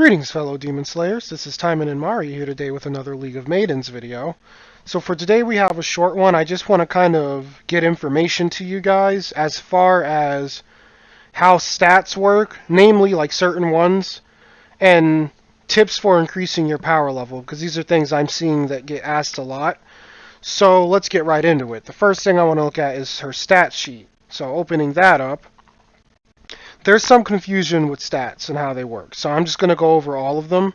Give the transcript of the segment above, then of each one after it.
Greetings, fellow Demon Slayers. This is Timon and Mari here today with another League of Maidens video. So for today we have a short one. I just want to kind of get information to you guys as far as how stats work, namely like certain ones, and tips for increasing your power level, because these are things I'm seeing that get asked a lot. So let's get right into it. The first thing I want to look at is her stat sheet. So opening that up, there's some confusion with stats and how they work, so I'm just going to go over all of them.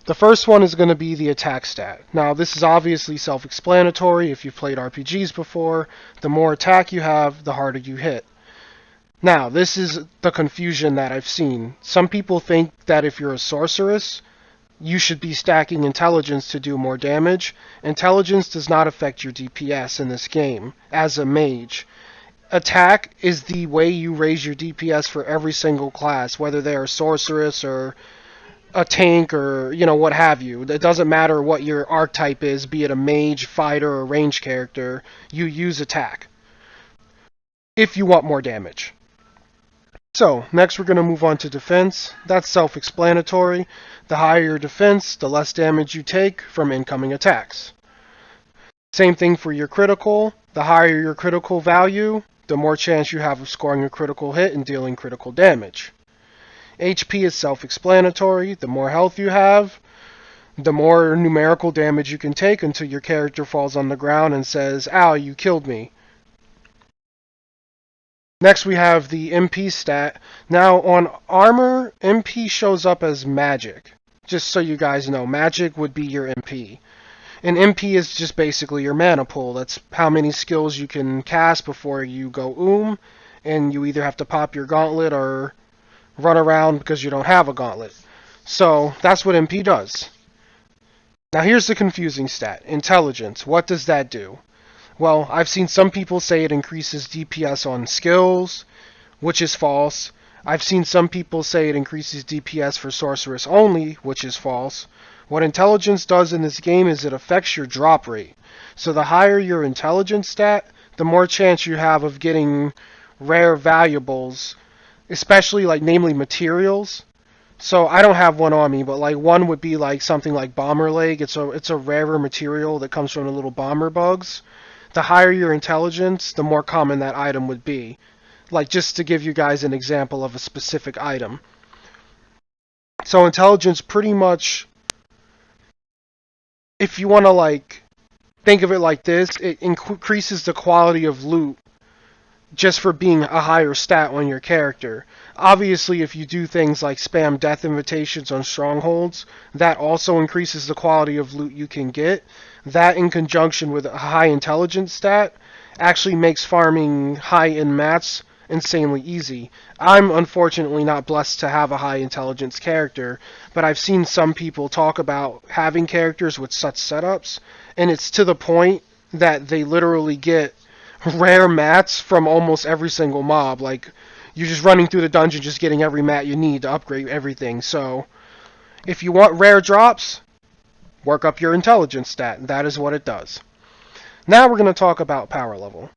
The first one is going to be the attack stat. Now, this is obviously self-explanatory. If you've played RPGs before, the more attack you have, the harder you hit. Now, this is the confusion that I've seen. Some people think that if you're a sorceress, you should be stacking intelligence to do more damage. Intelligence does not affect your DPS in this game, as a mage. Attack is the way you raise your DPS for every single class, whether they're a sorceress or a tank or, what have you. It doesn't matter what your archetype is, be it a mage, fighter, or range character, you use attack if you want more damage. So, next we're going to move on to defense. That's self-explanatory. The higher your defense, the less damage you take from incoming attacks. Same thing for your critical. The higher your critical value, the more chance you have of scoring a critical hit and dealing critical damage. HP is self-explanatory. The more health you have, the more numerical damage you can take until your character falls on the ground and says, "Ow, you killed me." Next we have the MP stat. Now on armor, MP shows up as magic. Just so you guys know, magic would be your MP. And MP is just basically your mana pool. That's how many skills you can cast before you go and you either have to pop your gauntlet or run around because you don't have a gauntlet. So that's what MP does. Now here's the confusing stat. Intelligence. What does that do? Well, I've seen some people say it increases DPS on skills, which is false. I've seen some people say it increases DPS for sorceress only, which is false. What intelligence does in this game is it affects your drop rate. So the higher your intelligence stat, the more chance you have of getting rare valuables, especially namely materials. So I don't have one on me, but one would be something like bomber leg. It's a rarer material that comes from the little bomber bugs. The higher your intelligence, the more common that item would be. Just to give you guys an example of a specific item. So intelligence pretty much, if you want to think of it like this, it increases the quality of loot just for being a higher stat on your character. Obviously, if you do things like spam death invitations on strongholds, that also increases the quality of loot you can get. That, in conjunction with a high intelligence stat, actually makes farming high-end mats insanely easy. I'm unfortunately not blessed to have a high intelligence character, but I've seen some people talk about having characters with such setups, and it's to the point that they literally get rare mats from almost every single mob. You're just running through the dungeon just getting every mat you need to upgrade everything. So if you want rare drops, work up your intelligence stat. That is what it does. Now we're going to talk about power level.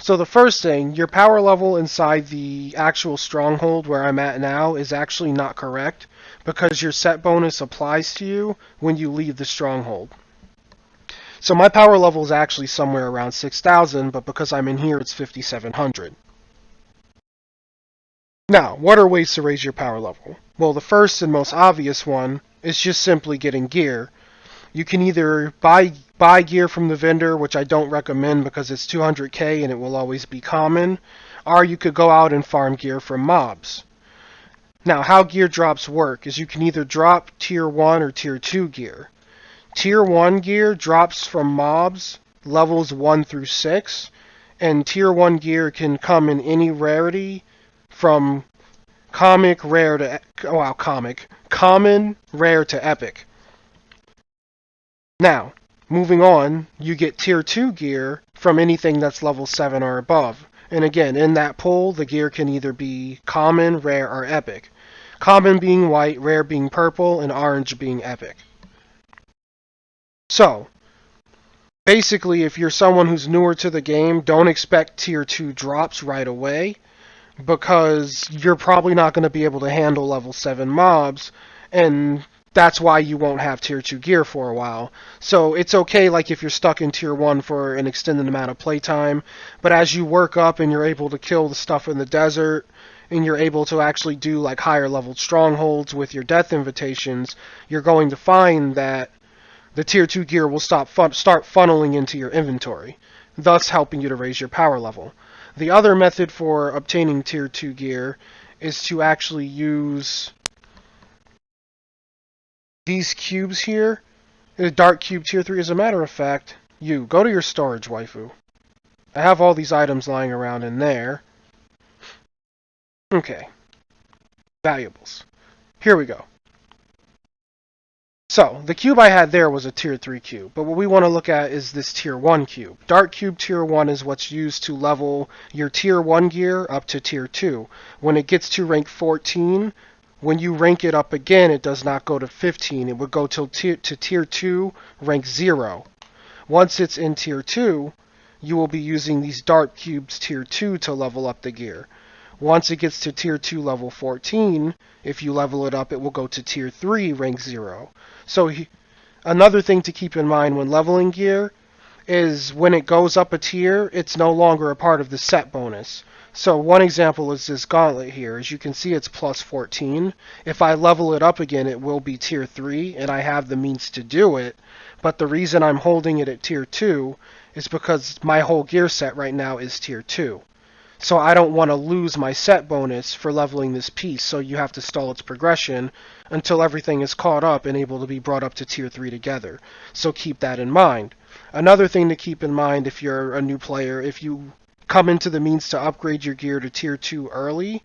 So the first thing, your power level inside the actual stronghold where I'm at now is actually not correct, because your set bonus applies to you when you leave the stronghold. So my power level is actually somewhere around 6,000, but because I'm in here, it's 5,700. Now, what are ways to raise your power level? Well, the first and most obvious one is just simply getting gear. You can either buy gear from the vendor, which I don't recommend because it's 200k and it will always be common, or you could go out and farm gear from mobs. Now, how gear drops work is you can either drop tier 1 or tier 2 gear. Tier 1 gear drops from mobs levels 1 through 6, and tier 1 gear can come in any rarity from common, rare to epic. Now, moving on, you get tier 2 gear from anything that's level 7 or above. And again, in that pool, the gear can either be common, rare, or epic. Common being white, rare being purple, and orange being epic. So, basically, if you're someone who's newer to the game, don't expect tier 2 drops right away, because you're probably not going to be able to handle level 7 mobs, and that's why you won't have tier 2 gear for a while. So it's okay like if you're stuck in tier 1 for an extended amount of playtime, but as you work up and you're able to kill the stuff in the desert, and you're able to actually do like higher level strongholds with your death invitations, you're going to find that the tier 2 gear will start funneling into your inventory, thus helping you to raise your power level. The other method for obtaining tier 2 gear is to actually use these cubes here. The dark cube tier 3, as a matter of fact, you go to your storage, waifu. I have all these items lying around in there. Okay. Valuables. Here we go. So, the cube I had there was a tier 3 cube, but what we want to look at is this tier 1 cube. Dark cube tier 1 is what's used to level your tier 1 gear up to tier 2. When it gets to rank 14, when you rank it up again, it does not go to 15. It would go to tier 2, rank 0. Once it's in tier 2, you will be using these dark cubes tier 2 to level up the gear. Once it gets to tier 2 level 14, if you level it up, it will go to tier 3 rank 0. So another thing to keep in mind when leveling gear is when it goes up a tier, it's no longer a part of the set bonus. So one example is this gauntlet here. As you can see, it's plus 14. If I level it up again, it will be tier 3, and I have the means to do it. But the reason I'm holding it at tier 2 is because my whole gear set right now is tier 2. So I don't want to lose my set bonus for leveling this piece, so you have to stall its progression until everything is caught up and able to be brought up to tier 3 together. So keep that in mind. Another thing to keep in mind if you're a new player, if you come into the means to upgrade your gear to tier 2 early,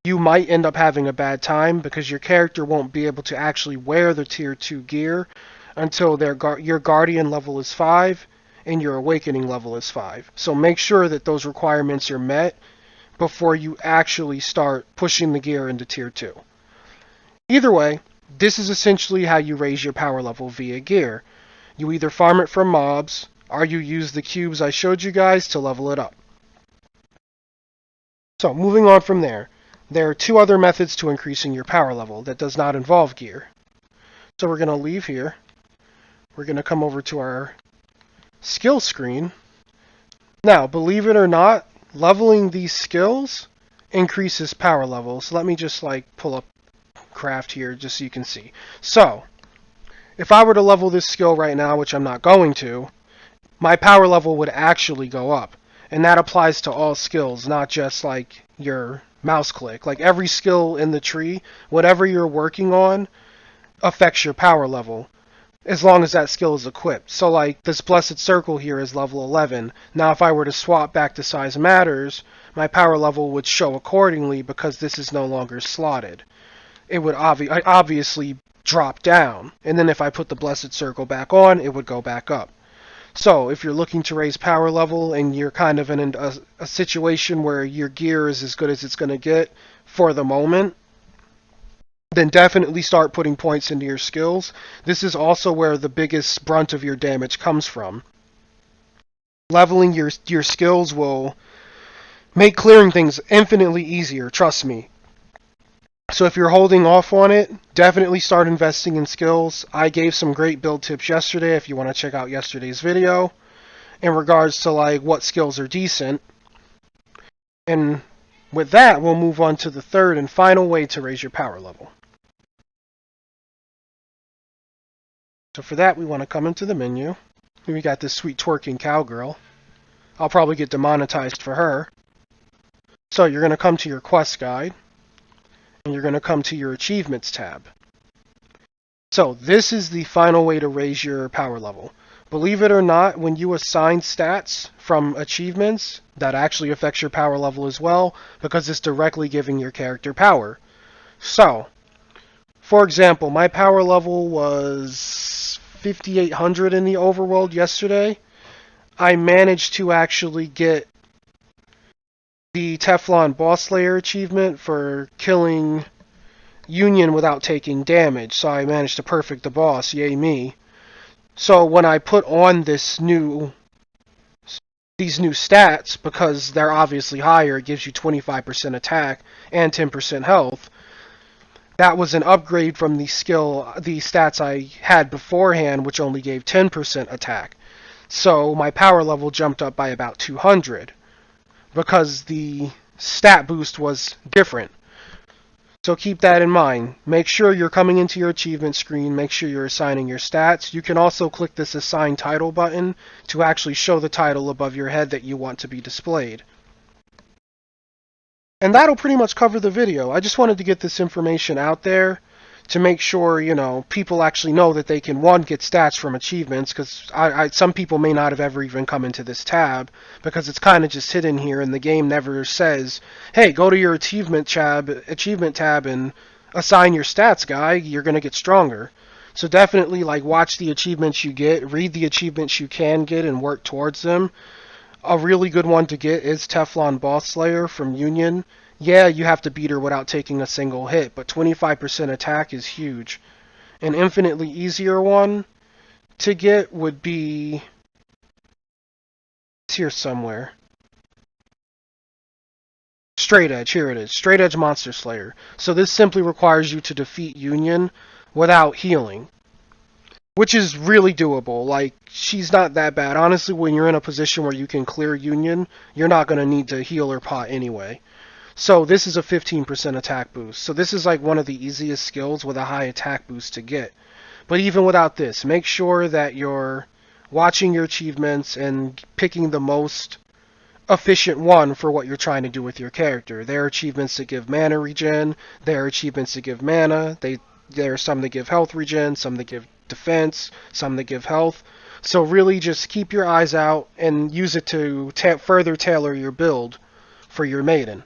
you might end up having a bad time because your character won't be able to actually wear the tier 2 gear until your guardian level is 5 and your awakening level is 5. So make sure that those requirements are met before you actually start pushing the gear into tier 2. Either way, this is essentially how you raise your power level via gear. You either farm it from mobs, or you use the cubes I showed you guys to level it up. So moving on from there, there are two other methods to increasing your power level that does not involve gear. So we're going to leave here. We're going to come over to our skill screen. Now, believe it or not, leveling these skills increases power levels. Let me just pull up craft here just so you can see. So, if I were to level this skill right now, which I'm not going to, my power level would actually go up. And that applies to all skills, not just like your mouse click. Like every skill in the tree, whatever you're working on, affects your power level, as long as that skill is equipped. So like this Blessed Circle here is level 11. Now if I were to swap back to Size Matters, my power level would show accordingly because this is no longer slotted. It would obviously drop down. And then if I put the Blessed Circle back on, it would go back up. So if you're looking to raise power level and you're kind of in a situation where your gear is as good as it's going to get for the moment, then definitely start putting points into your skills. This is also where the biggest brunt of your damage comes from. Leveling your skills will make clearing things infinitely easier, trust me. So if you're holding off on it, definitely start investing in skills. I gave some great build tips yesterday if you want to check out yesterday's video in regards to like what skills are decent. And with that, we'll move on to the third and final way to raise your power level. So for that, we want to come into the menu. We got this sweet twerking cowgirl. I'll probably get demonetized for her. So you're going to come to your quest guide, and you're going to come to your achievements tab. So this is the final way to raise your power level. Believe it or not, when you assign stats from achievements, that actually affects your power level as well, because it's directly giving your character power. So, for example, my power level was 5,800 in the overworld yesterday. I managed to actually get the Teflon Boss Slayer achievement for killing Union without taking damage. So I managed to perfect the boss, yay me. So when I put on these new stats, because they're obviously higher, it gives you 25% attack and 10% health. That was an upgrade from the stats I had beforehand, which only gave 10% attack. So my power level jumped up by about 200 because the stat boost was different. So keep that in mind. Make sure you're coming into your achievement screen. Make sure you're assigning your stats. You can also click this assign title button to actually show the title above your head that you want to be displayed. And that'll pretty much cover the video. I just wanted to get this information out there to make sure, people actually know that they can, one, get stats from achievements, because some people may not have ever even come into this tab, because it's kind of just hidden here, and the game never says, hey, go to your achievement tab and assign your stats, guy, you're going to get stronger. So definitely, watch the achievements you get, read the achievements you can get, and work towards them. A really good one to get is Teflon Boss Slayer from Union. Yeah, you have to beat her without taking a single hit, but 25% attack is huge. An infinitely easier one to get would be... It's here somewhere. Straight Edge, here it is. Straight Edge Monster Slayer. So this simply requires you to defeat Union without healing, which is really doable. She's not that bad. Honestly, when you're in a position where you can clear Union, you're not going to need to heal her pot anyway. So this is a 15% attack boost. So this is one of the easiest skills with a high attack boost to get. But even without this, make sure that you're watching your achievements and picking the most efficient one for what you're trying to do with your character. There are achievements that give mana regen. There are achievements that give mana. There are some that give health regen, some that give defense, some that give health. So really just keep your eyes out and use it to further tailor your build for your maiden.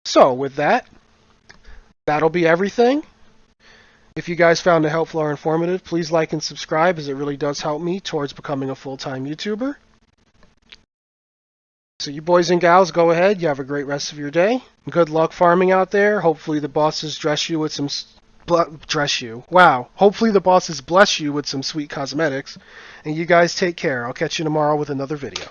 So with that, that'll be everything. If you guys found it helpful or informative, please like and subscribe, as it really does help me towards becoming a full-time YouTuber. So you boys and gals, go ahead. You have a great rest of your day. Good luck farming out there. Hopefully the bosses dress you with some... Wow. Hopefully the bosses bless you with some sweet cosmetics. And you guys take care. I'll catch you tomorrow with another video.